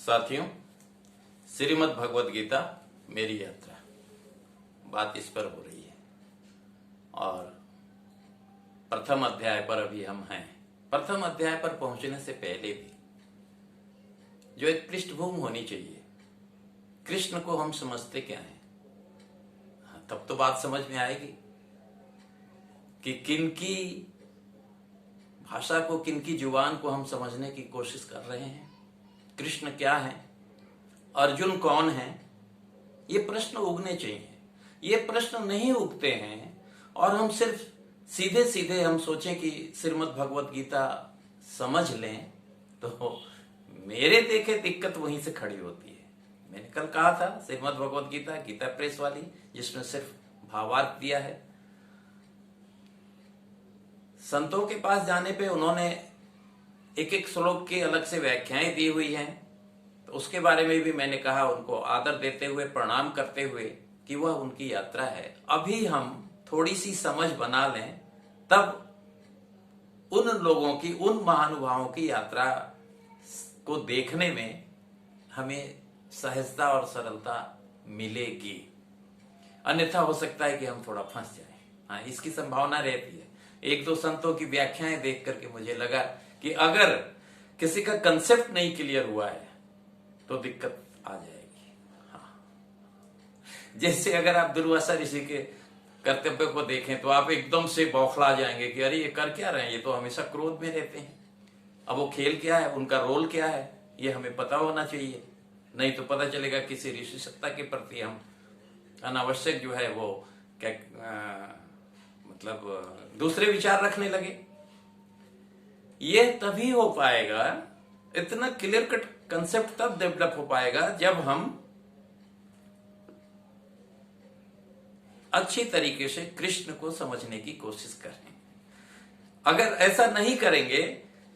साथियों, श्रीमद् भगवद गीता मेरी यात्रा, बात इस पर हो रही है और प्रथम अध्याय पर अभी हम हैं। प्रथम अध्याय पर पहुंचने से पहले भी जो एक पृष्ठभूमि होनी चाहिए, कृष्ण को हम समझते क्या हैं, तब तो बात समझ में आएगी कि किनकी भाषा को, किनकी जुबान को हम समझने की कोशिश कर रहे हैं। कृष्ण क्या है, अर्जुन कौन है, ये प्रश्न उगने चाहिए। ये प्रश्न नहीं उगते हैं और हम सिर्फ सीधे सीधे हम सोचें कि श्रीमद् भगवद गीता समझ लें, तो मेरे देखे दिक्कत वहीं से खड़ी होती है। मैंने कल कहा था श्रीमद् भगवद गीता, गीता प्रेस वाली, जिसमें सिर्फ भावार्थ दिया है। संतों के पास जाने पे उन्होंने एक एक श्लोक की अलग से व्याख्याएं दी हुई हैं, तो उसके बारे में भी मैंने कहा, उनको आदर देते हुए, प्रणाम करते हुए, कि वह उनकी यात्रा है। अभी हम थोड़ी सी समझ बना लें, तब उन लोगों की, उन महानुभावों की यात्रा को देखने में हमें सहजता और सरलता मिलेगी। अन्यथा हो सकता है कि हम थोड़ा फंस जाएं। हाँ, इसकी संभावना रहती है। एक दो संतों की व्याख्याएं देख करके मुझे लगा कि अगर किसी का कंसेप्ट नहीं क्लियर हुआ है तो दिक्कत आ जाएगी। हाँ, जैसे अगर आप दुर्वासा ऋषि के कर्तव्य को देखें तो आप एकदम से बौखला जाएंगे कि अरे ये कर क्या रहे हैं, ये तो हमेशा क्रोध में रहते हैं। अब वो खेल क्या है, उनका रोल क्या है, ये हमें पता होना चाहिए। नहीं तो पता चलेगा किसी ऋषि सत्ता के प्रति हम अनावश्यक जो है वो क्या मतलब दूसरे विचार रखने लगे। ये तभी हो पाएगा, इतना क्लियर कट कंसेप्ट तब डेवलप हो पाएगा जब हम अच्छी तरीके से कृष्ण को समझने की कोशिश करें। अगर ऐसा नहीं करेंगे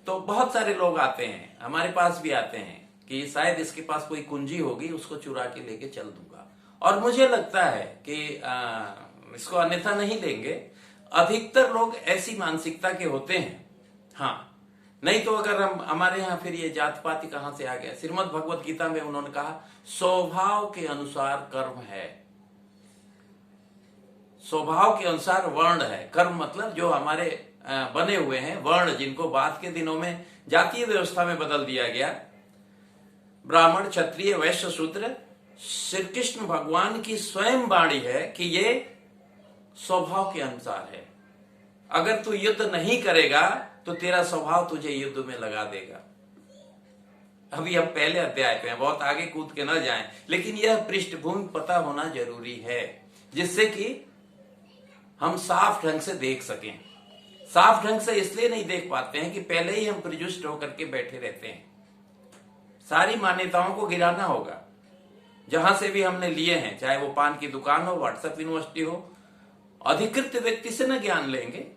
तो बहुत सारे लोग आते हैं, हमारे पास भी आते हैं कि शायद इसके पास कोई कुंजी होगी, उसको चुरा के लेके चल दूंगा। और मुझे लगता है कि इसको अन्यथा नहीं लेंगे। अधिकतर लोग ऐसी मानसिकता के होते हैं। हाँ, नहीं तो अगर हम हमारे यहाँ फिर ये जात पाति कहां से आ गया। श्रीमद् भगवद गीता में उन्होंने कहा स्वभाव के अनुसार कर्म है, स्वभाव के अनुसार वर्ण है। कर्म मतलब जो हमारे बने हुए हैं वर्ण, जिनको बाद के दिनों में जातीय व्यवस्था में बदल दिया गया। ब्राह्मण, क्षत्रिय, वैश्य, शूद्र, श्री कृष्ण भगवान की स्वयं वाणी है कि ये स्वभाव के अनुसार है। अगर तू युद्ध नहीं करेगा तो तेरा स्वभाव तुझे युद्ध में लगा देगा। अभी हम पहले अध्याय पे हैं, बहुत आगे कूद के न जाएं, लेकिन यह पृष्ठभूमि पता होना जरूरी है, जिससे कि हम साफ ढंग से देख सकें। साफ ढंग से इसलिए नहीं देख पाते हैं कि पहले ही हम प्रजुष्ट होकर के बैठे रहते हैं। सारी मान्यताओं को गिराना होगा, जहां से भी हमने लिए हैं, चाहे वो पान की दुकान हो, व्हाट्सएप यूनिवर्सिटी हो। अधिकृत व्यक्ति से न ज्ञान लेंगे।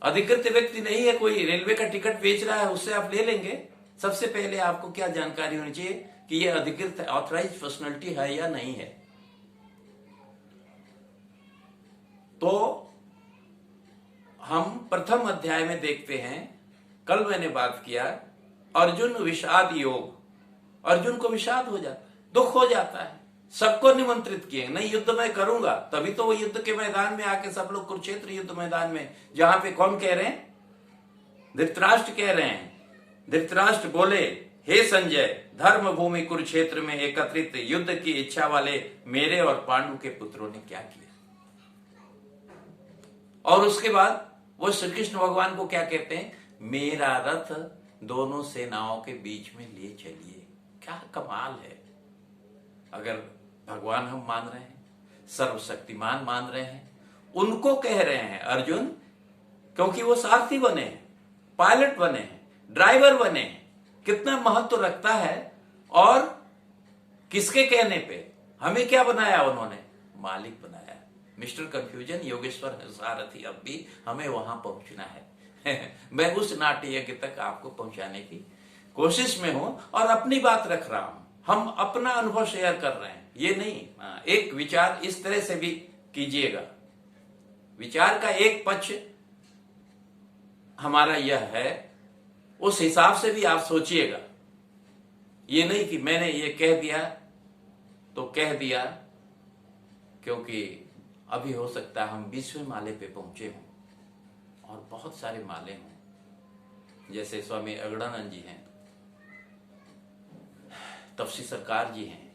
अधिकृत व्यक्ति नहीं है, कोई रेलवे का टिकट बेच रहा है, उससे आप ले लेंगे। सबसे पहले आपको क्या जानकारी होनी चाहिए कि यह अधिकृत ऑथराइज्ड पर्सनालिटी है या नहीं है। तो हम प्रथम अध्याय में देखते हैं, कल मैंने बात किया अर्जुन विषाद योग। अर्जुन को विषाद हो जाता है, दुख हो जाता है। सबको निमंत्रित किए, नहीं युद्ध मैं करूंगा, तभी तो वो युद्ध के मैदान में आके सब लोग, कुरुक्षेत्र युद्ध मैदान में, जहां पे कौन कह रहे हैं, धृतराष्ट्र कह रहे हैं। धृतराष्ट्र बोले, हे संजय, धर्म भूमि कुरुक्षेत्र में एकत्रित युद्ध की इच्छा वाले मेरे और पांडु के पुत्रों ने क्या किया। और उसके बाद वो श्री कृष्ण भगवान को क्या कहते हैं, मेरा रथ दोनों सेनाओं के बीच में ले चलिए। क्या कमाल है। अगर भगवान हम मान रहे हैं, सर्वशक्तिमान मान रहे हैं, उनको कह रहे हैं अर्जुन, क्योंकि वो सारथी बने हैं, पायलट बने हैं, ड्राइवर बने हैं, कितना महत्व रखता है। और किसके कहने पे, हमें क्या बनाया उन्होंने, मालिक बनाया। मिस्टर कंफ्यूजन, योगेश्वर सारथी, अब भी हमें वहां पहुंचना है। मैं उस नाट्य यज्ञ तक आपको पहुंचाने की कोशिश में हूं और अपनी बात रख रहा हूं। हम अपना अनुभव शेयर कर रहे हैं, ये नहीं। एक विचार इस तरह से भी कीजिएगा, विचार का एक पक्ष हमारा यह है, उस हिसाब से भी आप सोचिएगा ये नहीं कि मैंने ये कह दिया तो कह दिया, क्योंकि अभी हो सकता है हम 20वें माले पे पहुंचे हों और बहुत सारे माले हों। जैसे स्वामी अगड़ानंद जी हैं, तपसी सरकार जी हैं,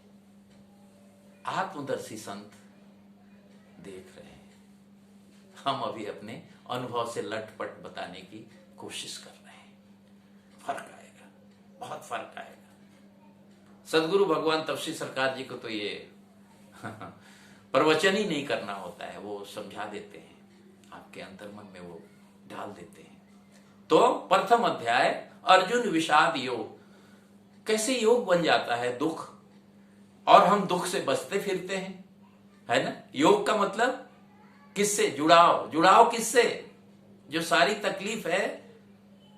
आत्मदर्शी संत देख रहे हैं। हम अभी अपने अनुभव से लटपट बताने की कोशिश कर रहे हैं। फर्क आएगा, बहुत फर्क आएगा। सदगुरु भगवान तपसी सरकार जी को तो ये प्रवचन ही नहीं करना होता है, वो समझा देते हैं, आपके अंतर्मन में वो डाल देते हैं। तो प्रथम अध्याय अर्जुन विषाद योग। कैसे योग बन जाता है दुख, और हम दुख से बचते फिरते हैं, है ना। योग का मतलब किससे जुड़ाव, जुड़ाव किससे, जो सारी तकलीफ है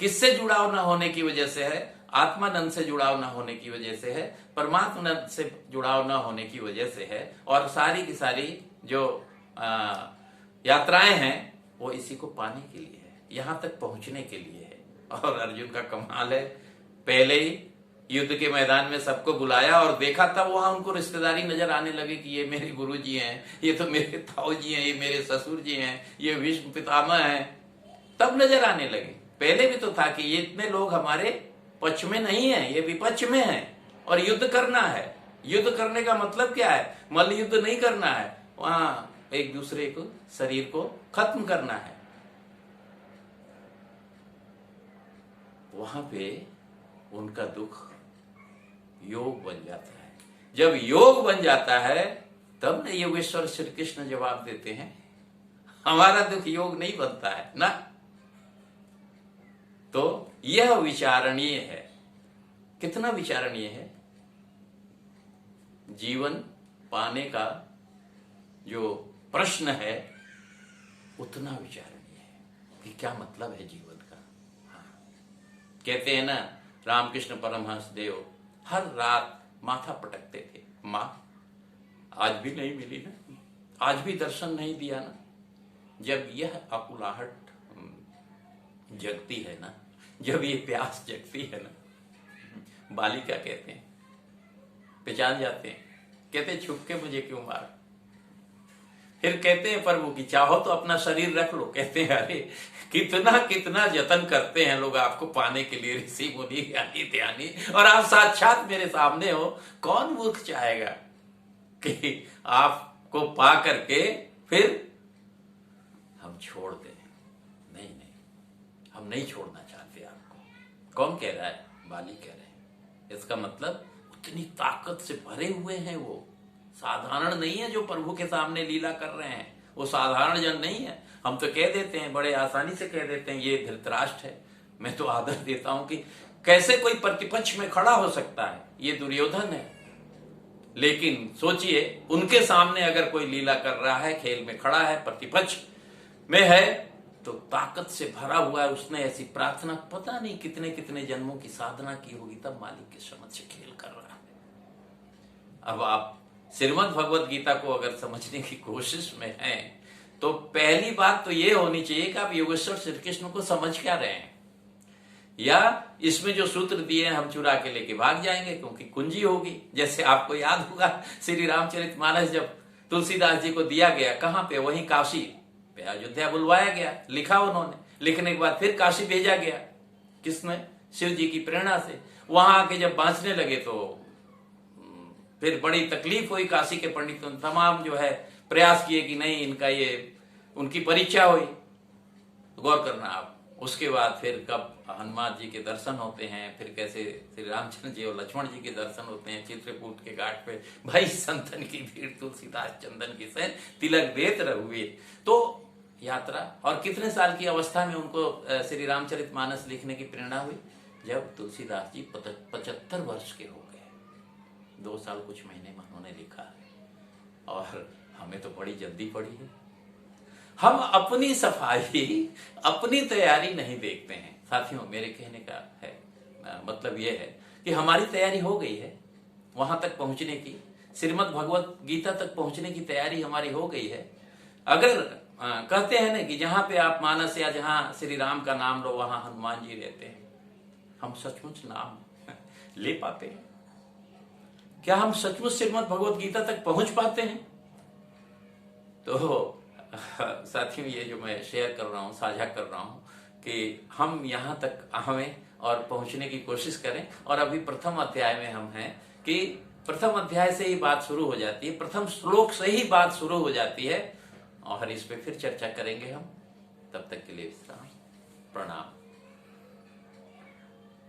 किससे जुड़ाव ना होने की वजह से है, आत्मानंद से जुड़ाव ना होने की वजह से है, परमात्मानंद से जुड़ाव ना होने की वजह से है, और सारी की सारी जो यात्राएं हैं वो इसी को पाने के लिए है, यहां तक पहुंचने के लिए है। और अर्जुन का कमाल है, पहले ही युद्ध के मैदान में सबको बुलाया और देखा, तब वहां उनको रिश्तेदारी नजर आने लगे कि ये मेरे गुरु जी हैं, ये तो मेरे ताऊ जी हैं, ये मेरे ससुर जी हैं, ये भीष्म पितामह हैं, तब नजर आने लगे। पहले भी तो था कि ये इतने लोग हमारे पक्ष में नहीं है, ये विपक्ष में है और युद्ध करना है। युद्ध करने का मतलब क्या है, मल्ल युद्ध नहीं करना है, वहां एक दूसरे को शरीर को खत्म करना है। वहां पे उनका दुख योग बन जाता है। जब योग बन जाता है तब न योगेश्वर श्री कृष्ण जवाब देते हैं, हमारा दुख योग नहीं बनता है ना। तो यह विचारणीय है। कितना विचारणीय है, जीवन पाने का जो प्रश्न है उतना विचारणीय है कि क्या मतलब है जीवन का। हाँ। कहते हैं ना, रामकृष्ण परमहंस देव हर रात माथा पटकते थे, मां आज भी नहीं मिली ना, आज भी दर्शन नहीं दिया ना। जब यह अकुलाहट जगती है ना, जब ये प्यास जगती है ना, बाली क्या कहते हैं, पहचान जाते हैं, कहते छुप के मुझे क्यों मार। फिर कहते हैं प्रभु की चाहो तो अपना शरीर रख लो। कहते हैं अरे कितना कितना जतन करते हैं लोग आपको पाने के लिए, ऋषि मुनि ज्ञानी ध्यानी, और आप साक्षात मेरे सामने हो। कौन मूर्ख चाहेगा कि आपको पा करके फिर हम छोड़ दें। नहीं नहीं, हम नहीं छोड़ना चाहते आपको। कौन कह रहा है, बाली कह रहे हैं। इसका मतलब उतनी ताकत से भरे हुए हैं वो, साधारण नहीं है जो प्रभु के सामने लीला कर रहे हैं, वो साधारण जन नहीं है। हम तो कह देते हैं, बड़े आसानी से कह देते हैं ये धृतराष्ट्र है। मैं तो आदर देता हूं कि कैसे कोई प्रतिपक्ष में खड़ा हो सकता है, ये दुर्योधन है। लेकिन सोचिए, उनके सामने अगर कोई लीला कर रहा है, खेल में खड़ा है, प्रतिपक्ष में है, तो ताकत से भरा हुआ है। उसने ऐसी प्रार्थना पता नहीं कितने कितने जन्मों की साधना की होगी, तब मालिक के समक्ष खेल कर रहा है। अब आप श्रीमद् भगवद गीता को अगर समझने की कोशिश में हैं, तो पहली बात तो ये होनी चाहिए कि आप योगेश्वर श्री कृष्ण को समझ क्या रहे हैं, या इसमें जो सूत्र दिए हैं हम चुरा के लेके भाग जाएंगे क्योंकि कुंजी होगी। जैसे आपको याद होगा श्री रामचरितमानस जब तुलसीदास जी को दिया गया, कहां पे, वहीं काशी पे, अयोध्या बुलवाया गया, लिखा उन्होंने, लिखने के बाद फिर काशी भेजा गया, किसने, शिव जी की प्रेरणा से। वहां आके जब बांचने लगे तो फिर बड़ी तकलीफ हुई। काशी के पंडितों ने तमाम जो है प्रयास किए कि नहीं, इनका ये, उनकी परीक्षा हुई। गौर करना आप। उसके बाद फिर कब हनुमान जी के दर्शन होते हैं, फिर कैसे श्री रामचंद्र जी और लक्ष्मण जी के दर्शन होते हैं चित्रकूट के घाट पे। भाई संतन की भीड़, तुलसीदास चंदन की सैन, तिलक देत रहुए। तो यात्रा, और कितने साल की अवस्था में उनको श्री रामचरितमानस लिखने की प्रेरणा हुई, जब तुलसीदास जी 75 वर्ष के हो गए। 2 साल कुछ महीने में उन्होंने लिखा है, और हमें तो बड़ी जल्दी पड़ी है। हम अपनी सफाई, अपनी तैयारी नहीं देखते हैं साथियों। मेरे कहने का है मतलब यह है कि हमारी तैयारी हो गई है वहां तक पहुंचने की, श्रीमद् भगवत गीता तक पहुंचने की तैयारी हमारी हो गई है। अगर कहते हैं ना कि जहां पे आप मानस या जहां श्री राम का नाम लो वहां हनुमान जी रहते हैं, हम सचमुच नाम ले पाते हैं? क्या हम सचमुच श्रीमद् भगवत गीता तक पहुंच पाते हैं? तो साथियों, ये जो मैं शेयर कर रहा हूं, साझा कर रहा हूं कि हम यहां तक हमें और पहुंचने की कोशिश करें। और अभी प्रथम अध्याय में हम हैं कि प्रथम अध्याय से ही बात शुरू हो जाती है, प्रथम श्लोक से ही बात शुरू हो जाती है, और इस पे फिर चर्चा करेंगे हम। तब तक के लिए विश्राम। प्रणाम।